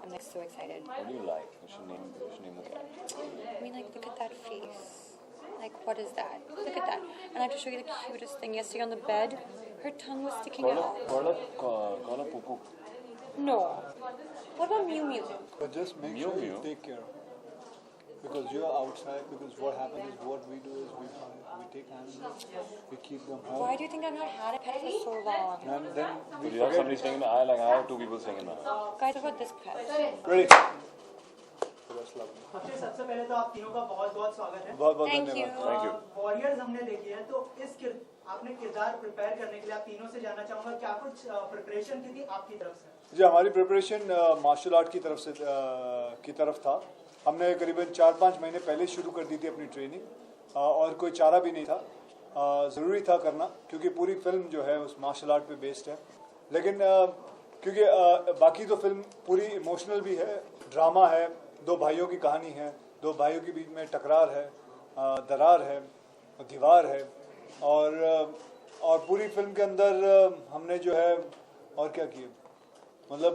I'm like so excited. What do you like? You should name the character. I mean, like, look at that face. Like, what is that? Look at that. And I have to show you the cutest thing. Yesterday on the bed, her tongue was sticking out. Call up Pupu. No. What about Mew Mew? But just make Mew sure Mew. you take care. Because you are outside, because what happens is what we do is we take animals, we keep them home. Why do you think I've not had a pet for so long? And then we Do you have somebody staying in the I have 2 people staying in the house. Guys, what about this pet? Ready? So that's lovely. Akshay सबसे पहले तो आप तीनों का बहुत-बहुत स्वागत है। बहुत-बहुत Thank धन्यवाद। Thank you. वॉरियर्स हमने देखी है तो आपने किरदार प्रिपेयर करने के लिए आप तीनों से जानना चाहूँगा क्या कुछ प्रिपरेशन की थी आपकी तरफ से? जी हमारी प्रिपरेशन मार्शल आर्ट की तरफ था। हमने करीबन 4-5 महीने पहले शुरू कर दी थी अपनी ट्रेनिंग और कोई चारा भी नहीं था। ज़रूरी था करना क्योंकि पूरी फिल्म जो है उस मार्शल आर्ट पे बेस्ड है। लेकिन क्योंकि बाकी तो फिल्म पूरी इमोशनल भी है, ड्रामा है, 2 भाइयों की कहानी है, 2 भाइयों के बीच में टकरार है, दरार है, दीवार है और पूरी फिल्म के अंदर हमने जो है और क्या किया मतलब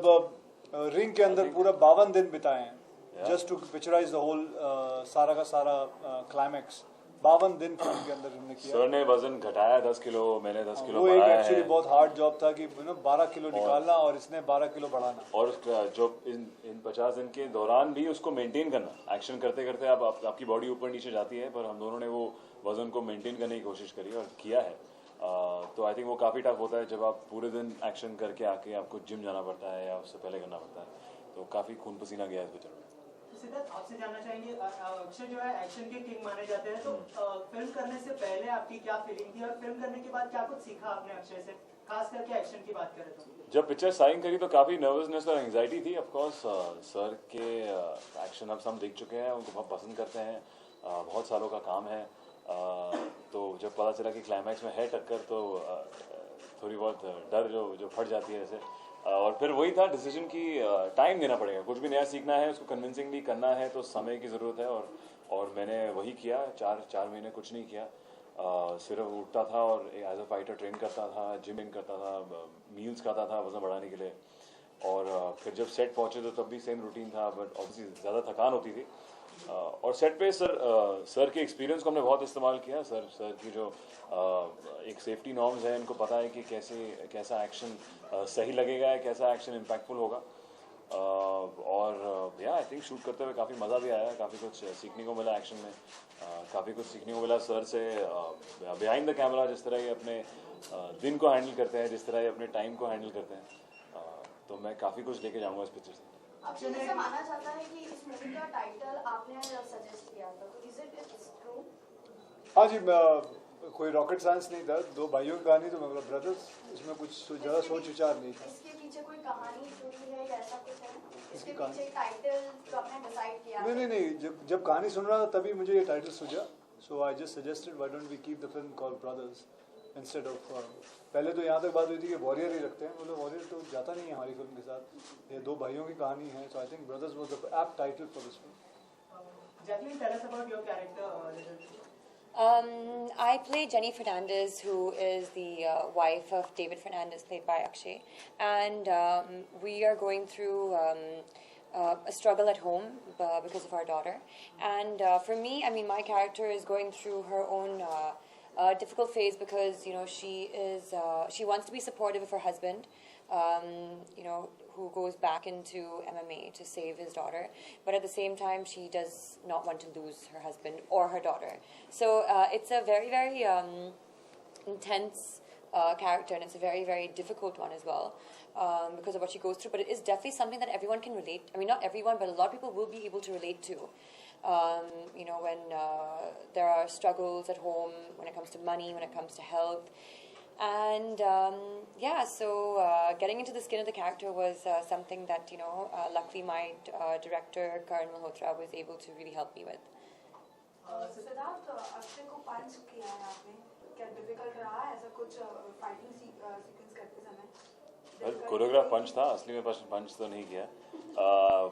रिंग के अंदर पूरा 52 दिन बिताए हैं just to picturise the whole सारा का सारा क्लाइमैक्स 52 दिन फिल्म के अंदर हमने किया। सर ने वजन घटाया 10 किलो, मैंने 10 किलो वो एक बढ़ाया एक्चुअली है। बहुत हार्ड जॉब था कि 12 किलो निकालना और इसने 12 किलो बढ़ाना और जो इन 50 दिन के दौरान भी उसको मेंटेन करना, एक्शन करते करते आपकी बॉडी ऊपर नीचे जाती है, पर हम दोनों ने वो वजन को मेंटेन करने की कोशिश करी और किया है। तो आई थिंक वो काफ़ी टफ होता है जब आप पूरे दिन एक्शन करके आके आपको जिम जाना पड़ता है या उससे पहले करना पड़ता है, तो काफ़ी खून पसीना गया है इस पिक्चर में। सिद्धार्थ आपसे जानना चाहेंगे अक्षय जो है एक्शन के किंग माने जाते हैं तो फिल्म करने से पहले आपकी क्या फीलिंग थी और फिल्म करने के बाद क्या कुछ सीखा आपने अक्षय से, खास करके एक्शन की बात करें तो? जब पिक्चर साइन करी तो काफ़ी नर्वसनेस और एंग्जाइटी थी। ऑफ कोर्स सर के एक्शन अब हम देख चुके हैं, उनको बहुत पसंद करते हैं, बहुत सालों का काम है। तो जब पता चला कि क्लाइमैक्स में है टक्कर तो थोड़ी बहुत डर जो फट जाती है ऐसे। और फिर वही था डिसीजन की टाइम देना पड़ेगा, कुछ भी नया सीखना है उसको कन्विंसिंगली करना है तो समय की ज़रूरत है और मैंने वही किया। 4 महीने कुछ नहीं किया, सिर्फ उठता था और एज अ फाइटर ट्रेन करता था, जिमिंग करता था, मील्स खाता था वजन बढ़ाने के लिए। और फिर जब सेट पहुंचे तो तब भी सेम रूटीन था, बट ऑब्वियसली ज़्यादा थकान होती थी। और सेट पे सर के एक्सपीरियंस को हमने बहुत इस्तेमाल किया। सर की जो एक सेफ्टी नॉर्म्स है, इनको पता है कि कैसा एक्शन सही लगेगा, कैसा एक्शन इम्पैक्टफुल होगा। और या आई थिंक शूट करते हुए काफ़ी मज़ा भी आया, काफ़ी कुछ सीखने को मिला एक्शन में, काफ़ी कुछ सीखने को मिला सर से बिहाइंड द कैमरा, जिस तरह ये अपने दिन को हैंडल करते हैं, जिस तरह ये अपने टाइम को हैंडल करते हैं। तो मैं काफ़ी कुछ लेके जाऊँगा इस पिक्चर से। अक्षय जैसे माना जाता है कि इस मूवी का टाइटल आपने सजेस्ट किया था, तो इज इट ट्रू? हाँ जी, कोई रॉकेट साइंस नहीं था, 2 भाइयों की कहानी तो मतलब ब्रदर्स, इसमें कुछ ज़्यादा सोच विचार नहीं था। इसके पीछे कोई कहानी स्टोरी है या ऐसा कुछ है? इसके कहानी? पीछे टाइटल जो आपने डिसाइड किया? नहीं, जब कहानी सुन रहा था तभी मुझे ये टाइटल सूझा। So I just suggested why don't we keep the film called brothers instead of. पहले तो यहाँ तक बात हुई थी कि वॉरियर ही रखते हैं, बोले वॉरियर तो जाता नहीं है हमारी फिल्म के साथ, ये 2 भाइयों की कहानी है। So I think brothers was the apt title for this film. Jacqueline, tell us about your character. I play Jenny Fernandez, who is the wife of David Fernandez, played by Akshay, and we are going through a struggle at home because of our daughter. And for me, I mean, my character is going through her own difficult phase because she wants to be supportive of her husband, who goes back into MMA to save his daughter, but at the same time she does not want to lose her husband or her daughter. So it's a very, very intense character, and it's a very, very difficult one as well because of what she goes through, but it is definitely something that everyone can relate. I mean, not everyone, but a lot of people will be able to relate to. When there are struggles at home, when it comes to money, when it comes to health. And so getting into the skin of the character was something that, luckily my director, Karan Malhotra, was able to really help me with. Siddharth, Akshay को पंच किया है आपने, क्या difficult रहा है ऐसा कुछ fighting sequence करते समय? कोरियोग्राफ पंच था, असली में पंच तो नहीं किया,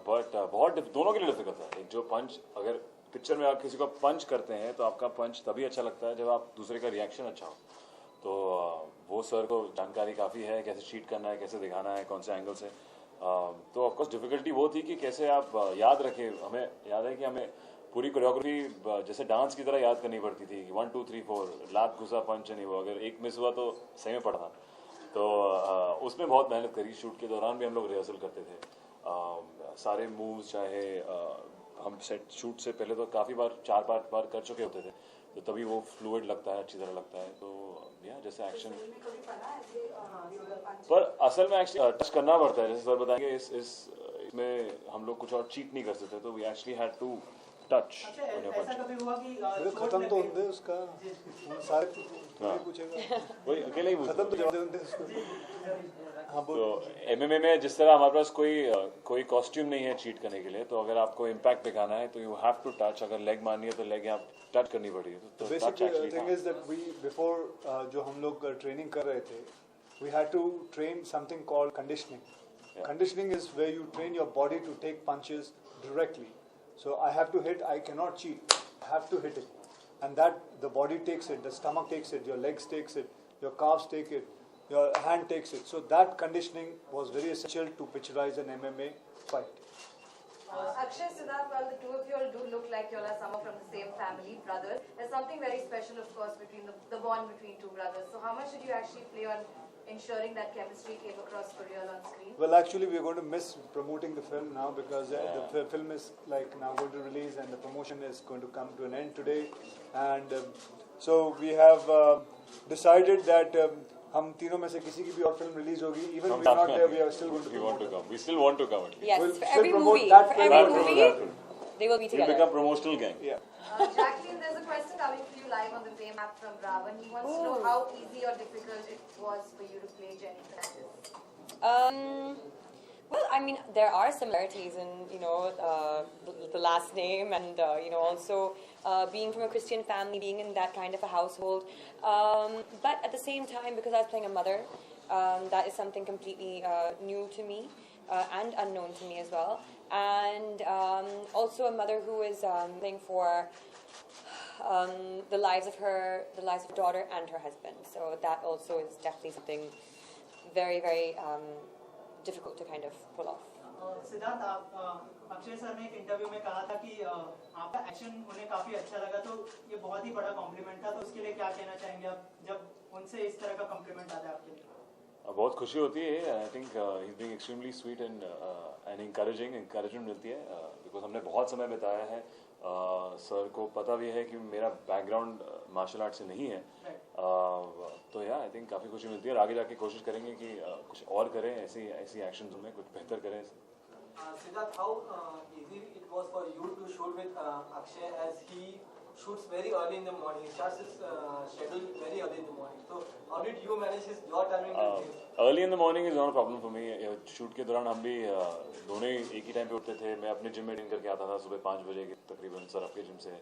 बट बहुत दोनों के लिए डिफिकल्ट था। एक जो पंच, अगर पिक्चर में आप किसी को पंच करते हैं तो आपका पंच तभी अच्छा लगता है जब आप दूसरे का रिएक्शन अच्छा हो। तो वो सर को जानकारी काफ़ी है, कैसे शीट करना है, कैसे दिखाना है, कौन से एंगल से। तो ऑफ कोर्स डिफिकल्टी वो थी कि कैसे आप याद रखें. हमें याद है कि हमें पूरी कोरियोग्राफी जैसे डांस की तरह याद करनी पड़ती थी. 1 2 3 4 लात घुसा पंच नहीं हुआ, अगर एक मिस हुआ तो सही में पड़ा था. तो उसमें बहुत मेहनत करी. शूट के दौरान भी हम लोग रिहर्सल करते थे. सारे मूव्स चाहे हम सेट शूट से पहले तो काफ़ी बार 4-5 बार कर चुके होते थे, तो तभी वो फ्लूइड लगता है, अच्छी तरह लगता है. तो या जैसे एक्शन पर असल में एक्चुअली टच करना पड़ता है. जैसे सर बताएंगे इसमें हम लोग कुछ और चीट नहीं कर सकते, तो we actually had to touch. ऐसा कभी हुआ कि खत्म तो होते उसका सारे पूछेगा वही अकेले ही खत्म तो जवाब दे उसको. हाँ, तो एमएमए में जिस तरह हमारे पास कोई कॉस्ट्यूम नहीं है चीट करने के लिए, तो अगर आपको इम्पैक्ट दिखाना है तो यू हैव टू टच. अगर लेग मारनी है तो लेग आप टच करनी पड़ेगी. तो basically thing is that we before जो हम लोग ट्रेनिंग कर रहे थे, we had to train something called conditioning. Conditioning is where you train your body to take punches directly. So I have to hit, I cannot cheat. I have to hit it. And that the body takes it, the stomach takes it, your legs takes it, your calves take it, your hand takes it. So that conditioning was very essential to picturize an MMA fight. Akshay, Siddharth, well, the two of you all do look like you all are someone from the same family, brothers. There's something very special, of course, between the bond between two brothers. So how much did you actually play on ensuring that chemistry came across for real on screen? Well, actually, we are going to miss promoting the film now because the film is like now going to release and the promotion is going to come to an end today. And so we have decided that हम तीनों में से किसी की भी और film release होगी, even we are not there, we are still going to promote. We still want to come. Yes, We'll for still every promote movie, that for film. every movie, they will be We'll together. become promotional gang. Yeah. Jacqueline, there's a question coming for you live on the Fame app from Ravan. He wants to know how easy or difficult it was for you to play Jenny Fernandez. Well, I mean, there are similarities in, the last name and, also being from a Christian family, being in that kind of a household. But at the same time, because I was playing a mother, that is something completely new to me and unknown to me as well. And also a mother who is playing for the lives of her daughter and her husband. So that also is definitely something very, very difficult to kind of pull off. Siddharth, Akshay sir ने एक interview में कहा था कि आपका action उन्हें काफी अच्छा लगा, तो ये बहुत ही बड़ा कॉम्प्लीमेंट था. तो उसके लिए क्या कहना चाहेंगे आप जब उनसे इस तरह का कॉम्प्लीमेंट आता है आपके लिए? बहुत खुशी होती है. I think he is being extremely sweet and encouragement मिलती है बिकॉज हमने बहुत समय बिताया है. सर को पता भी है कि मेरा बैकग्राउंड मार्शल आर्ट से नहीं है. तो या आई थिंक काफ़ी खुशी मिलती है और आगे जाके कोशिश करेंगे कि कुछ और करें, ऐसी एक्शन में कुछ बेहतर करें. Siddharth, how easy it was for you to shoot with Akshay as he shoots very early in the morning. He starts his schedule very early in the morning. So how did you manage your timing with this? Early in the morning is not a problem for me. Shoot के दौरान हम भी दोनों ही एक ही time पे उठते थे. मैं अपने जिम में ट्रेन करके आता था सुबह 5 बजे के तकरीबन, सर आपके जिम से,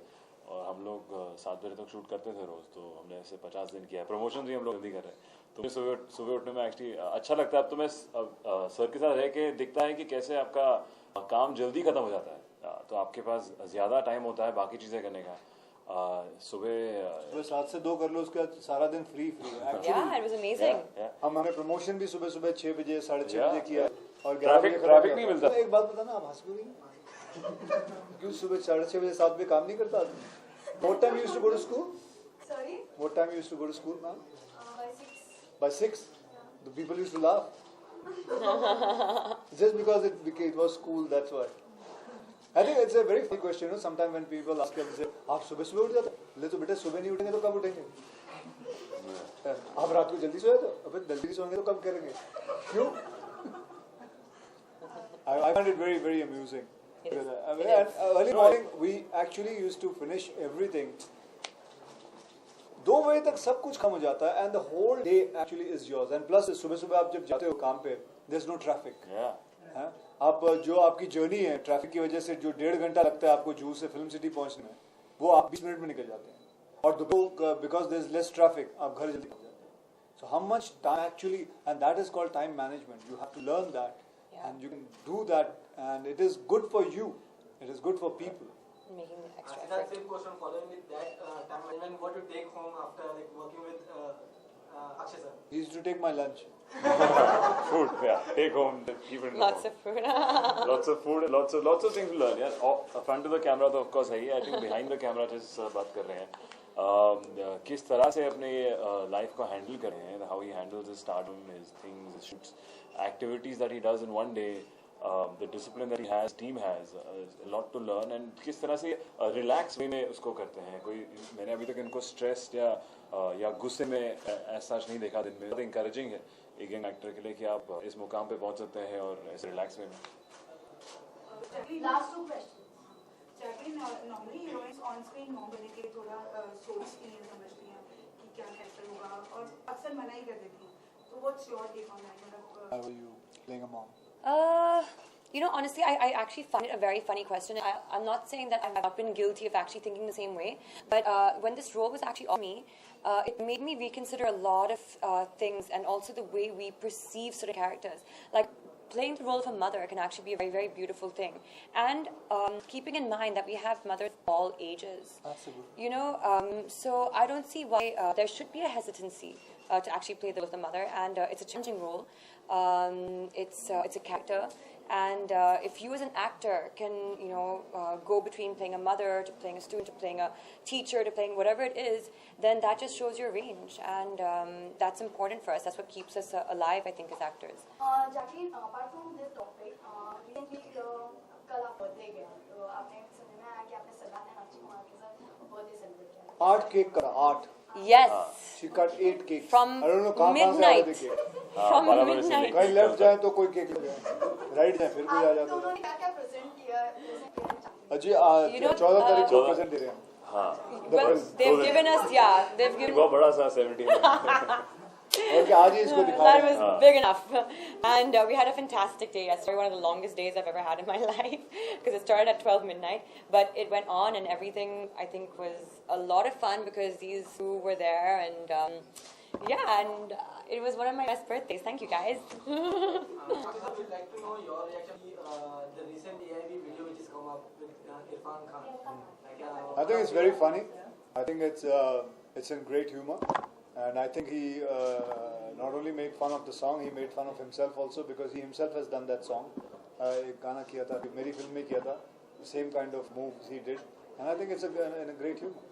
और हम लोग 7 बजे तक शूट करते थे रोज. तो हमने ऐसे 50 दिन किया है. प्रमोशन भी हम लोग जल्दी कर रहे हैं. तो मुझे सुबह उठने में एक्चुअली अच्छा लगता है. अब तो मैं सर के साथ रह के दिखता है कि कैसे आपका काम जल्दी खत्म हो जाता है. तो आपके पास ज़्यादा टाइम होता है बाकी चीज़ें करने का. सुबह 7 से 2 कर लो, उसके बाद सारा दिन free. Yeah, it was amazing. हमने प्रमोशन भी सुबह 6 बजे 6:30 बजे किया और ट्रैफिक नहीं मिलता. एक बात बताना, आप हंस क्यों रही हैं? क्यों सुबह 6:30 बजे 7 बजे काम नहीं करता? What time you used to go to school? Sorry? What time you used to go to school, ma'am? By 6. By 6? The people used to laugh. Just because it was school, that's why. I think it's a very funny question. Sometimes when people ask us, आप सुबह उठ जाते हैं? ले तो बेटा सुबह नहीं उठेंगे तो कब उठेंगे? आप रात को जल्दी सो जाते हो? अबे जल्दी सोएंगे तो कब करेंगे? क्यों? I find it very, very amusing. Early morning we actually used to finish everything. 2 बजे तक सब कुछ खत्म हो जाता है and the whole day actually is yours. And plus सुबह आप जब जाते हो काम पे, there's no traffic. आप जो आपकी जर्नी है ट्रैफिक की वजह से जो 1.5 घंटा लगता है आपको जूहू से फिल्म सिटी पहुंचने में, वो आप 20 मिनट में निकल जाते हैं. और because there is less traffic आप घर जल्दी पहुंच जाते हैं. So how much time actually, and that is called time management. You have to learn that and you can do that and it is good for you, it is good for people. Making the extra That effort. same question following with that time management, what you take home after like working with Akshay sir? He used to take my lunch. Food, yeah. Take home, keep it. Lots of food. Lots of food, lots of things to learn. Yeah, front of the camera तो of course है ही. I think behind the camera जिस बात कर रहे हैं, किस तरह से अपने life को handle कर रहे हैं, how he handles his stardom, his things, his shoots, activities that he does in one day, the discipline that he has, team has, a lot to learn, and किस तरह से relax way में उसको करते हैं. कोई मैंने अभी तक इनको stressed या गुस्से में ऐसा नहीं देखा दिन में. बहुत encouraging है एक यंग एक्टर के लिए कि आप इस मुकाम पे पहुंच सकते हैं और ऐसे रिलैक्स वे में. Last two questions. Jacqueline, normally heroines on screen mom बनने के लिए थोड़ा सोचती हैं, समझती हैं कि क्या कैरेक्टर होगा और अक्सर मना ही कर देती हैं. So what's your take on that? How are you playing a mom? You know, honestly, I actually find it a very funny question. I'm not saying that I've not been guilty of actually thinking the same way, but when this role was actually on me, it made me reconsider a lot of things and also the way we perceive sort of characters. Like, playing the role of a mother can actually be a very, very beautiful thing. And keeping in mind that we have mothers of all ages. Absolutely. You know, so I don't see why there should be a hesitancy to actually play the role of the mother. And it's a challenging role. It's a character. And if you as an actor can, you know, go between playing a mother to playing a student to playing a teacher to playing whatever it is, then that just shows your range. And that's important for us. That's what keeps us alive, I think, as actors. Jacqueline, apart from this topic, recently कल आप birthday गए तो आपने सुनने में आया कि आपने सिद्धार्थ ने अक्षय कुमार के साथ birthday celebrate किया. 8 cake करा 8. Yes. She cut 8 cakes. From I don't know कहाँ से आ रहे थे cake. From midnight. कहीं लेफ्ट जाए तो कोई केक ले जाए, राइट जाए फिर कोई आ जाता है. उन्होंने क्या क्या present किया? अजी 14 तारीख को प्रेजेंट दे रहे हैं. हाँ. Well, they've given us, they've given. बहुत बड़ा सा 17. और आज ही इसको दिखा That रहे हैं. was big enough. And we had a fantastic day yesterday, one of the longest days I've ever had in my life, because it started at 12 midnight, but it went on and everything, I think, was a lot of fun because these who were there and and it was one of my best birthdays. Thank you, guys. We'd like to know your reaction to the recent AIB video which has come up with Irfan Khan. I think it's very funny. I think it's in great humor. And I think he not only made fun of the song, he made fun of himself also because he himself has done that song. एक गाना किया था, मेरी film में किया था. The same kind of moves he did. And I think it's in a great humor.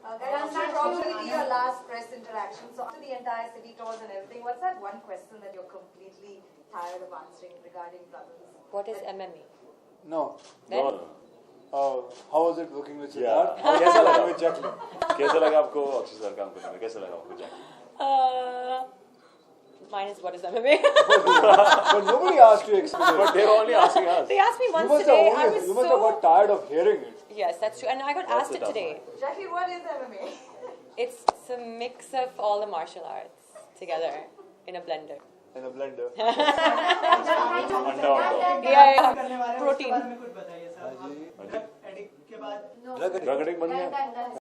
That will probably be your last press interaction. So after the entire city tours and everything, what's that one question that you're completely tired of answering regarding brothers? What is MMA? No. Then? How was it working with Siddharth? Yeah. कैसा लगा? With Jacqueline. कैसा लगा आपको Akshay sir काम करने में? कैसा लगा आपको Jack? Mine is what is MMA? But nobody asked you explain. But they were only asking us. They asked me once today. You must have got tired of hearing it. Yes, that's true. And I got asked it today. Jackie, what is MMA? It's a mix of all the martial arts together in a blender. In a blender. अंडा Yeah. Protein. कुछ बताइए sir. Addict के बाद drug addict बन गया.